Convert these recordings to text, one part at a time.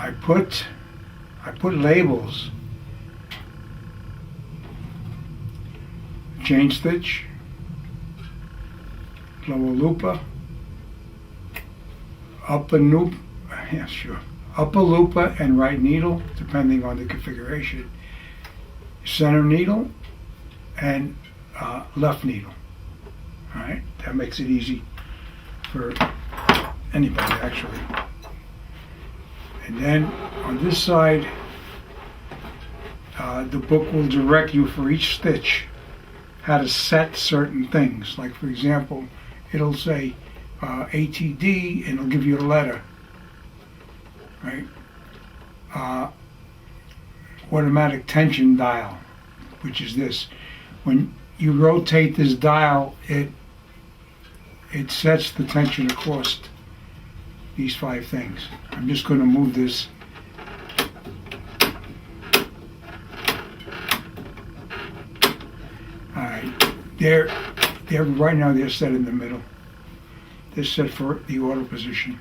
I put labels. Chain stitch, lower looper, upper loop, yeah, sure, upper looper and right needle, depending on the configuration, center needle, and left needle. All right, that makes it easy for anybody actually. And then on this side, the book will direct you for each stitch how to set certain things. Like for example, it'll say ATD and it'll give you a letter, right? Automatic tension dial, which is this. When you rotate this dial, it sets the tension across these 5 things. I'm just going to move this. They're right now they're set in the middle. They're set for the auto position.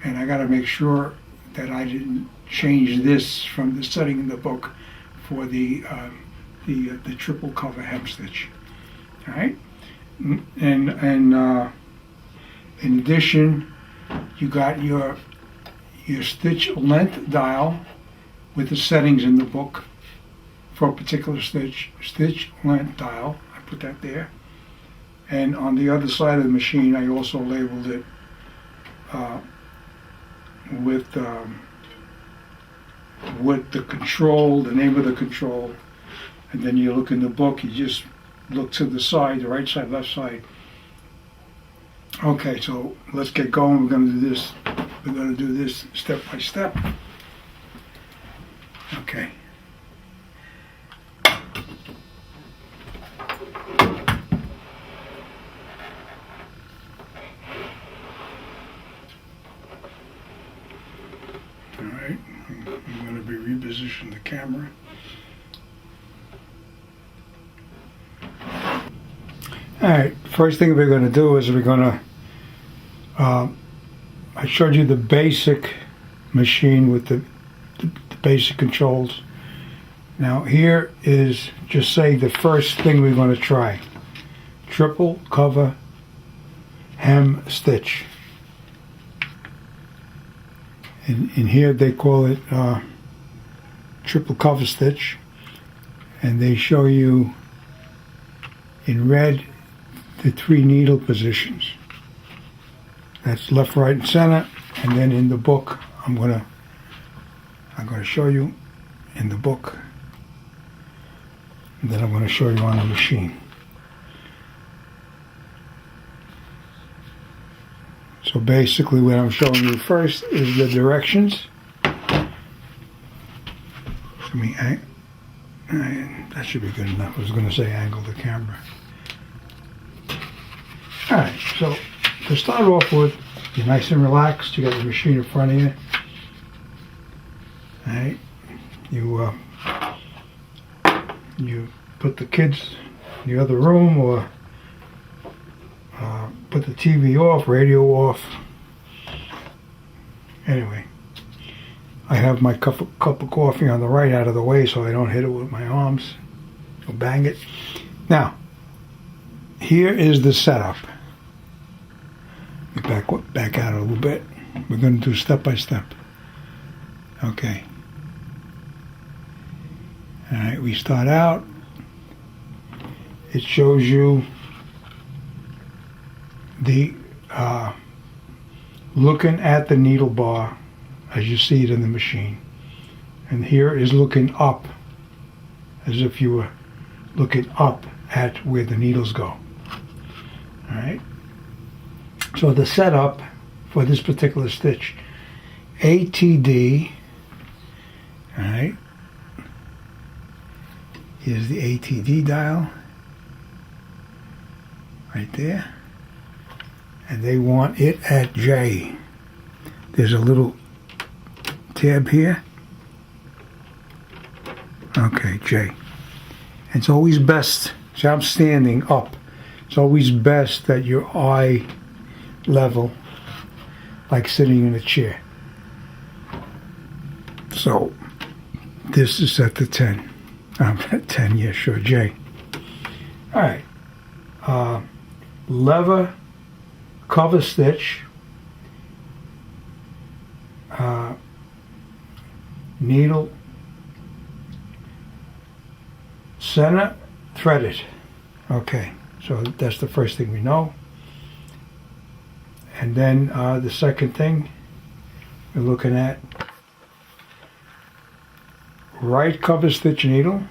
And I got to make sure that I didn't change this from the setting in the book for the triple cover hem stitch. All right. And in addition, you got your stitch length dial with the settings in the book for a particular stitch length dial. I put that there. And on the other side of the machine, I also labeled it with the control, the name of the control. And then you look in the book, you just look to the side, the right side, left side. Okay, so let's get going. We're going to do this. We're going to do this step by step. Okay. Alright, I'm going to be repositioning the camera. Alright, first thing we're going to do is we're going to, I showed you the basic machine with the basic controls. Now here is just say the first thing we're going to try. Triple cover hem stitch. In here they call it triple cover stitch, and they show you in red the 3 needle positions. That's left, right, and center. And then in the book, I'm gonna show you in the book, and then I'm going to show you on the machine. So basically what I'm showing you first is the directions. That should be good enough. I was going to say angle the camera. Alright, so to start off with, you're nice and relaxed. You got the machine in front of you. Alright, you put the kids in the other room, or put the TV off, radio off. Anyway, I have my cup of coffee on the right out of the way so I don't hit it with my arms or bang it. Now, here is the setup. Back out a little bit. We're going to do step by step. Okay. Alright, we start out. It shows you the looking at the needle bar as you see it in the machine. And here is looking up, as if you were looking up at where the needles go. Alright. So the setup for this particular stitch, ATD, alright, here's the ATD dial, right there, and they want it at J. There's a little tab here, okay, J. And it's always best, so I'm standing up, it's always best that your eye level, like sitting in a chair. So this is set to 10. 10, yeah, sure, J. All right. Lever, cover stitch, needle, center, threaded. Okay, so that's the first thing we know. And then the second thing we're looking at, right cover stitch needle,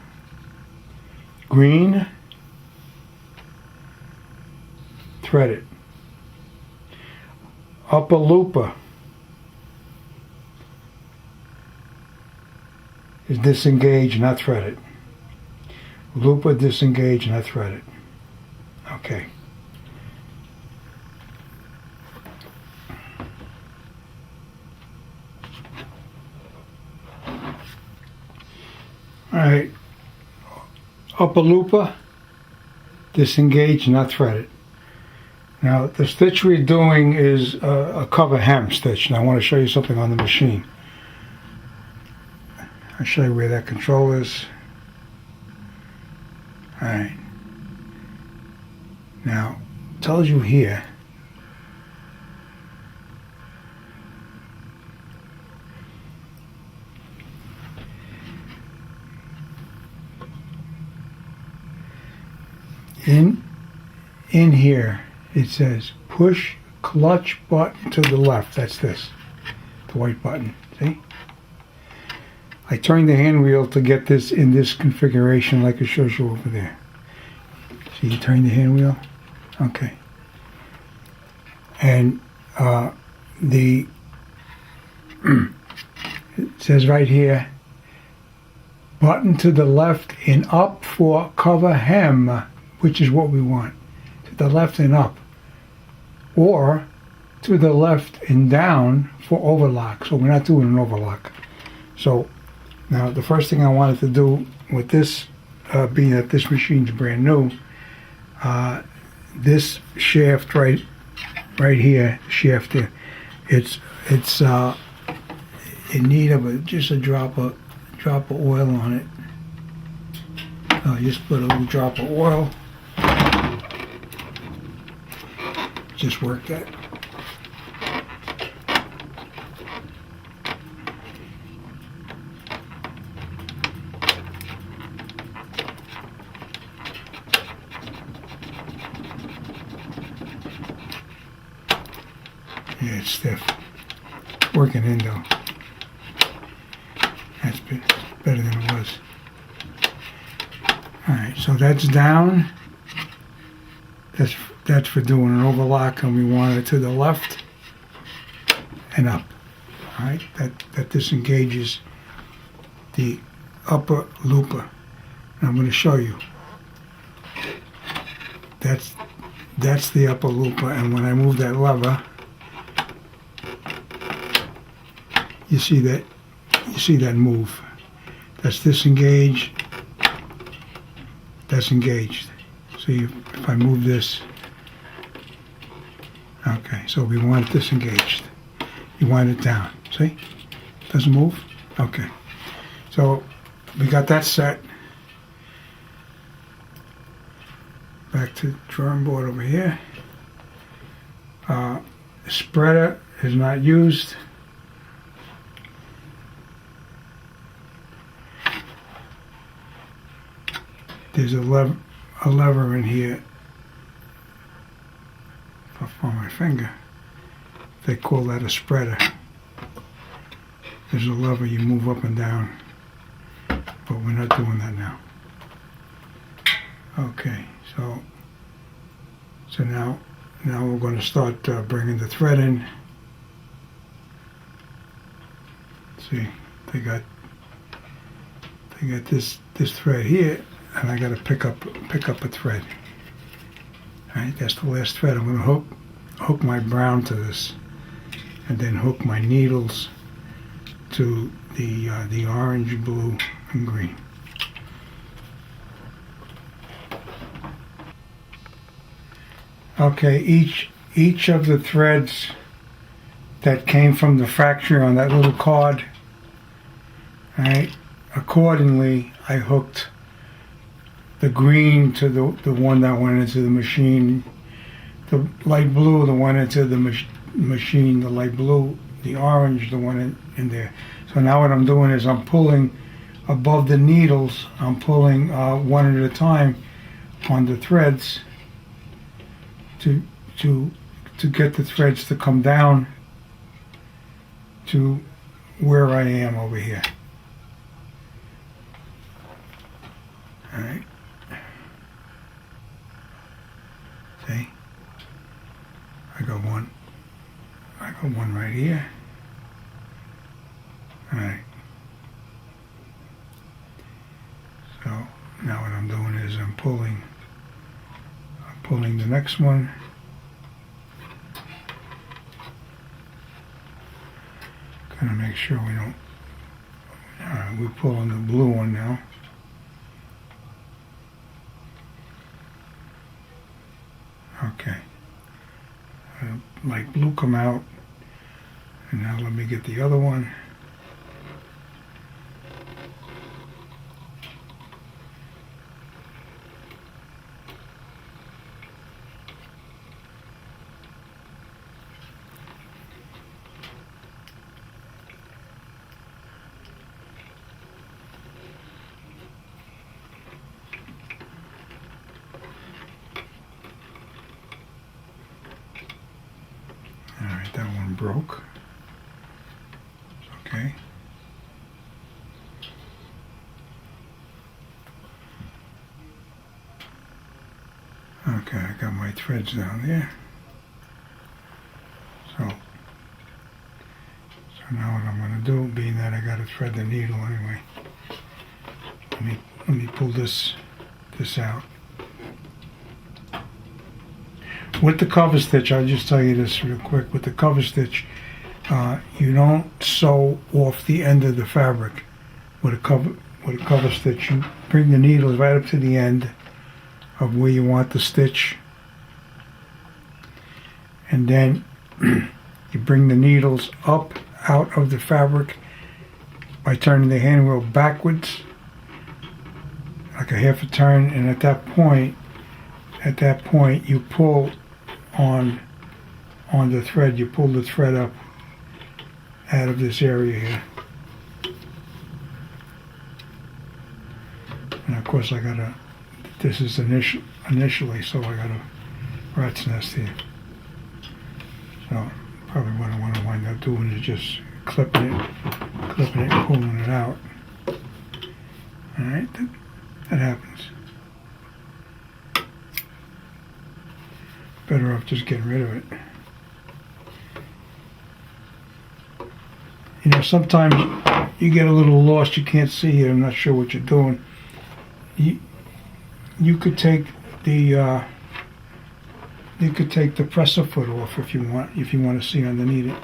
green, threaded. Upper looper is disengaged, not threaded. Looper disengaged, not threaded. Okay. All right. Upper looper disengaged, not threaded. Now the stitch we're doing is a cover hem stitch, and I want to show you something on the machine. I'll show you where that control is. All right. Now, it tells you here in here it says push clutch button to the left. That's this, the white button. See? I turned the hand wheel to get this in this configuration like it shows you over there. See, you turn the hand wheel? Okay. And it says right here, button to the left and up for cover hem, which is what we want. To the left and up. Or to the left and down for overlock. So we're not doing an overlock. So now the first thing I wanted to do with this, being that this machine's brand new, this shaft right here, shaft here, it's in need of just a drop of oil on it. Just put a little drop of oil. Just work that. Yeah, it's stiff. Working in though. That's better than it was. Alright, so that's down. That's for doing an overlock, and we want it to the left and up. Alright, that disengages the upper looper. And I'm going to show you. That's the upper looper, and when I move that lever, you see that move. That's disengaged. That's engaged. See, if I move this, okay, so we want it disengaged. You want it down, see? Doesn't move? Okay. So we got that set. Back to the drawing board over here. Spreader is not used. There's a lever in here for my finger. They call that a spreader. There's a lever you move up and down, but we're not doing that now. Okay, so now we're going to start bringing the thread in. See, they got this thread here, and I got to pick up a thread. All right, that's the last thread. I'm going to hook my brown to this, and then hook my needles to the orange, blue, and green. Okay, each of the threads that came from the fracture on that little card Alright, accordingly I hooked the green to the one that went into the machine, the light blue the one into the machine, the light blue, the orange the one in there. So now what I'm doing is I'm pulling above the needles, I'm pulling one at a time on the threads to get the threads to come down to where I am over here. Alright. See? I got one right here. Alright. So now what I'm doing is I'm pulling the next one. Gonna make sure we don't. Alright, we're pulling the blue one now. Okay. Light blue come out. And now let me get the other one. Alright, that one broke. Okay. Okay, I got my threads down there. So now what I'm going to do, being that I got to thread the needle anyway, let me pull this out. With the cover stitch, I'll just tell you this real quick. With the cover stitch, you don't sew off the end of the fabric. With a cover stitch, you bring the needles right up to the end of where you want the stitch, and then you bring the needles up out of the fabric by turning the hand wheel backwards, like a half a turn, and at that point you pull on the thread. You pull the thread up out of this area here, and of course this is initially, so I got a rat's nest here. So probably what I want to wind up doing is just clipping it and pulling it out. Alright, that happens. Better off just getting rid of it. You know, sometimes you get a little lost, you can't see it, I'm not sure what you're doing. You could take the presser foot off if you want to see underneath it.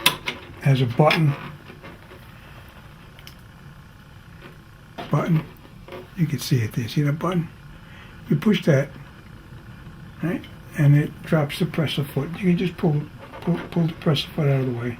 It has a button. You can see it there. See that button? You push that, right? And it drops the presser foot. You can just pull the presser foot out of the way.